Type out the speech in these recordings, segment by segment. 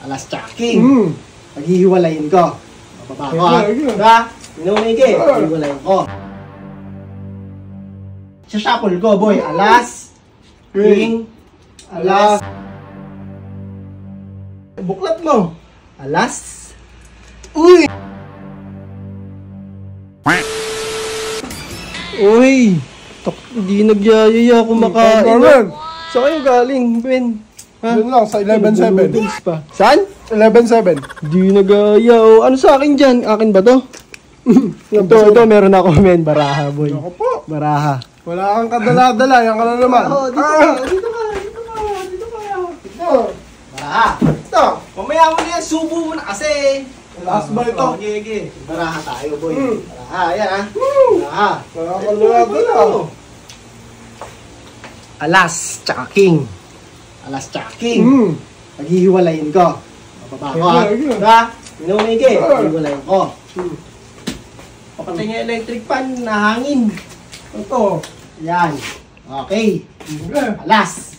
alas checking. Paghihiwalayin ko. Bababa ko ha. Diba? Minumigi. Paghihiwalayin ko. Sa shuffle ko, boy. Alas. King. Alas. Buklat mo. Alas. Uy! Uy! Hindi nagyayaya kumakain. Saan kayo galing, Ben? Doon lang, sa 11-7. Pa. Saan? 11-7. Hindi nagaya. Oh. Ano sa akin dyan? Akin ba to? ito, meron ako, men. Baraha, boy. Ako po. Baraha. Wala kang kadala-dala. Yan ka na naman. Dito ka. Baraha. Ito. Mamaya mo na yan. Subo mo na kasi. Last ba ito? Okay. Baraha tayo, boy. Baraha, yan ha. Baraha. Wala kang kadala-dala. Alas, tsaka king. Alas, tsaka king. Paghihiwalayin ko. Bababa ko ha. Diba? Minumigi. Paghihiwalayin ko. Papatay niya electric fan na hangin. Ito. Yan. Okay. Alas.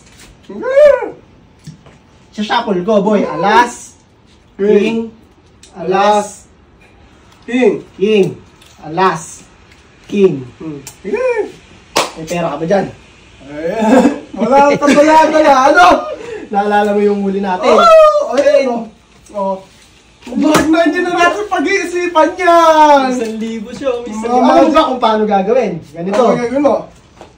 Sa shuffle ko, boy. Alas. King. Alas. King. King. Alas. King. May pera ka ba dyan? Wala kang kadala-dala. Ano? Naalala mo yung huli natin? Oh! Ayun o. Bakit na hindi na natin pag-iisipan yan? 1,000 siya. Alam mo ba kung paano gagawin? Ganito. Ano gagawin mo?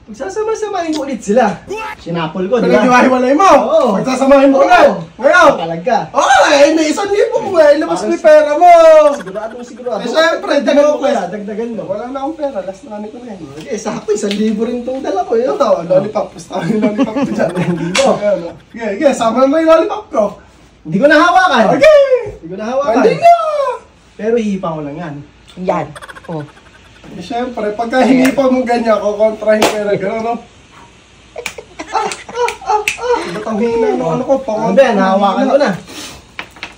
Magsasama-samahin ko ulit sila. Sinapol ko, di ba? Pinag-iwahiwalay mo? Oo. Magsasamahin mo ulit? Ngayon? Talag ka. Ay, may 1,000 mo eh. Labas mo yung pera mo. Sigurado. Eh, syempre, dagdagan mo. Wala na akong pera. Last na ko na yun. Okay, sakto. 1,000 rin itong dala ko. Yun. Ito, lollipop. Basta yung lollipop ko dyan. Sige, sama na yung lollipop ko. Hindi ko nahawakan. Okay. Hindi ko nahawakan. Hindi na. Pero hihipa ko lang yan. Yan. Oh. Eh, syempre, pagka hinipa mo ganyan, kukontrahin ka na gano'n, no? Ba't ang hina ng ano ko? Ben, hawakan ko na.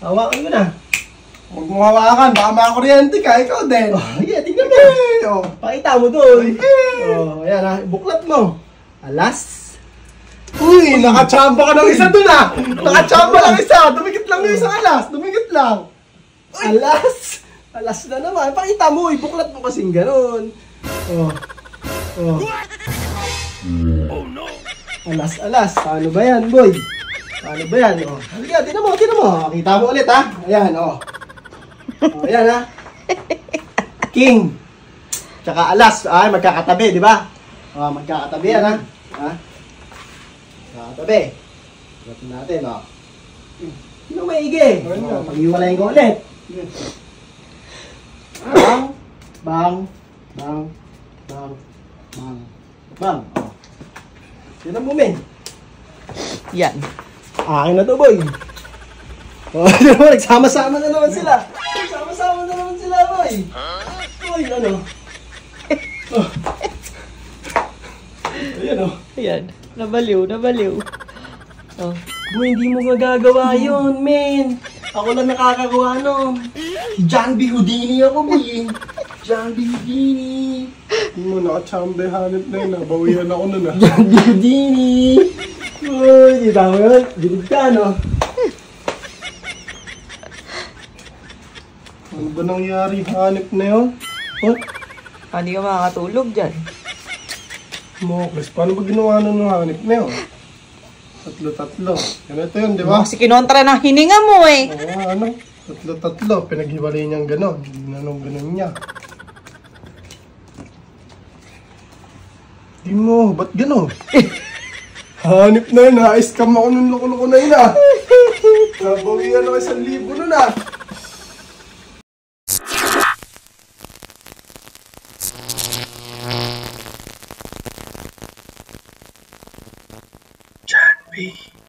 Hawakan ko na. Huwag mo hawakan, baka makakuryente ka, ikaw din. Yeah, tingnan mo. Oh. Pakita mo doon. Ayan ha. Buklat mo. Alas. Uy, nakachamba ka ng isa dun ah! Nakachamba lang isa! Dumikit lang yung isang alas! Dumikit lang! Alas! Alas na naman. Pakita mo. Ibuklat mo kasing ganun. Oh no! Alas. Paano ba yan, boy? Paano ba yan? Halika, tinan mo. Kita mo ulit ha. Ayan, ayan ha. King. Tsaka alas. Ay, magkakatabi, di ba? Magkakatabi yan ha. Magkakatabi. Gatin natin, Sino maigi? Pag-iwalayin ko ulit. Bang. Yan ang moment. Yan. Akin na to, boy. Nagsama-sama na naman sila. Boy. Boy, ano? Ayan, Ayan. Nabaliw. Oh. Boy, hindi mo magagawa yun, men. Ako lang nakakagawa nun. John B. Houdini ako, boy. John B. Houdini. Hindi mo nakachambe, hanip na yun ah. Bawian ako nun ah. John B. Houdini. Uy, kita mo yun. Dilig ka, no? Ano ba nangyari? Hanip na yun? Hindi ka makakatulog dyan. Mokles, paano ba ginawa nun ng hanip na yun? Tatlo. Ganito yun, di ba? Kasi kinontra ng hininga mo eh. Oo, ano? Tatlo. Pinaghiwalay niyang gano'n. Ganun niya. Di mo, ba't gano'n? Hanip na yun, na-scam ako nung loko-loko na yun ah. Nabawian ako 1,000 nun ah. John B.